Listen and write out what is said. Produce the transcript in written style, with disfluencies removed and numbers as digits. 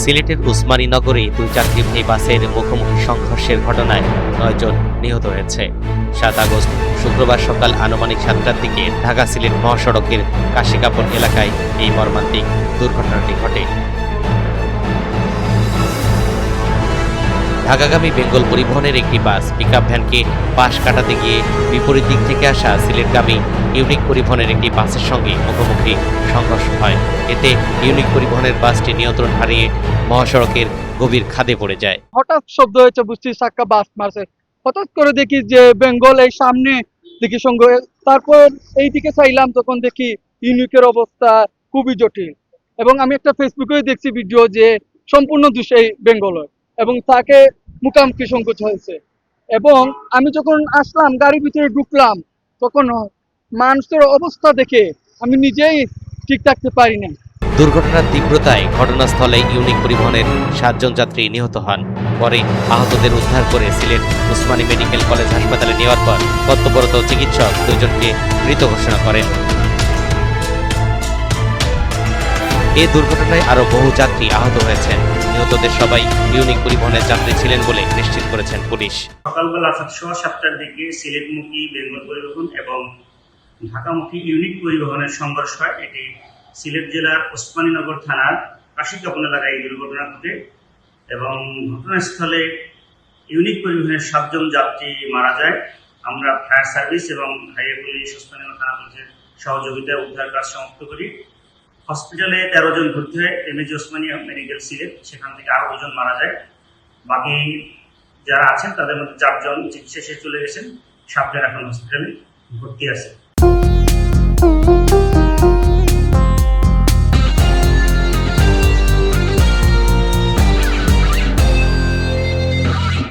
সিলেটের উসমানীনগরে দুই যাত্রীবাহী বাসের মুখোমুখি সংঘর্ষের ঘটনায় 9 জন নিহত হয়েছে। 7 আগস্ট শুক্রবার সকাল আনুমানিক 7টার দিকে ঢাকা সিলেট মহাসড়কের কাশিকাপন এলাকায় এই মর্মান্তিক দুর্ঘটনাটি ঘটে। ঢাকাগামী বেঙ্গল পরিবহনের একটি বাস পিকআপ ভ্যানকে পাশ কাটাতে গিয়ে বিপরীত দিক থেকে আসা সিলেটগামী ইউনিক পরিবহনের একটি বাসের সঙ্গে মুখোমুখি সংঘর্ষ হয়। এতে ইউনিক পরিবহনের বাসটি নিয়ন্ত্রণ হারিয়ে মহাসড়কের গভীর খাদে পড়ে যায়। হঠাৎ শব্দ হয়েছে, বুঝছি চাক্কা বাস মারছে। হঠাৎ করে দেখি যে বেঙ্গল এই সামনে দেখি সঙ্গে, তারপর এই দিকে চাইলাম, তখন দেখি ইউনিকের অবস্থা খুবই জটিল। এবং আমি একটা ফেসবুকে দেখছি ভিডিও যে সম্পূর্ণ দোষ এই বেঙ্গলের, এবং তাকে মুখোমুখি সংঘর্ষ হয়েছে। এবং আমি যখন আসলাম, গাড়ির ভিতরে ঢুকলাম, তখন মানুষের অবস্থা দেখে আমি নিজেই ঠিক থাকতে পারি না। দুর্ঘটনার তীব্রতায় ঘটনাস্থলে ইউনিক পরিবহনের 7 জন যাত্রী নিহত হন। পরে আহতদের উদ্ধার করে সিলেট উসমানী মেডিকেল কলেজ হাসপাতালে নেওয়ার পর কর্তব্যরত চিকিৎসক 2 জনকে মৃত ঘোষণা করেন। এই দুর্ঘটনায় আরও বহু যাত্রী আহত হয়েছেন। নিহতদের সবাই ইউনিক পরিবহনের যাত্রী ছিলেন বলে নিশ্চিত করেছেন পুলিশ। সকালবেলা 7:15টার দিকে সিলেটমুখী বেঙ্গল পরিবহন এবং ঢাকামুখী ইউনিক পরিবহনের সংঘর্ষ হয়। এটি সিলেট জেলার ওসমানীনগর থানার কাশিকাপন এলাকায় এই দুর্ঘটনা ঘটে এবং ঘটনাস্থলে ইউনিক পরিবহনের 7 জন যাত্রী মারা যায়। আমরা ফায়ার সার্ভিস এবং হাইওয়ে পুলিশ, ওসমানীনগর থানা পুলিশের সহযোগিতায় উদ্ধার কাজ সমাপ্ত করি। হসপিটালে 13 জন ভর্তি হয় এমএজি ওসমানী মেডিকেল সিলেট, সেখান থেকে আরও 2 জন মারা যায়। বাকি যারা আছেন তাদের মধ্যে 4 জন চিকিৎসা শেষে চলে গেছেন, 7 জন এখন হসপিটালে ভর্তি আছে।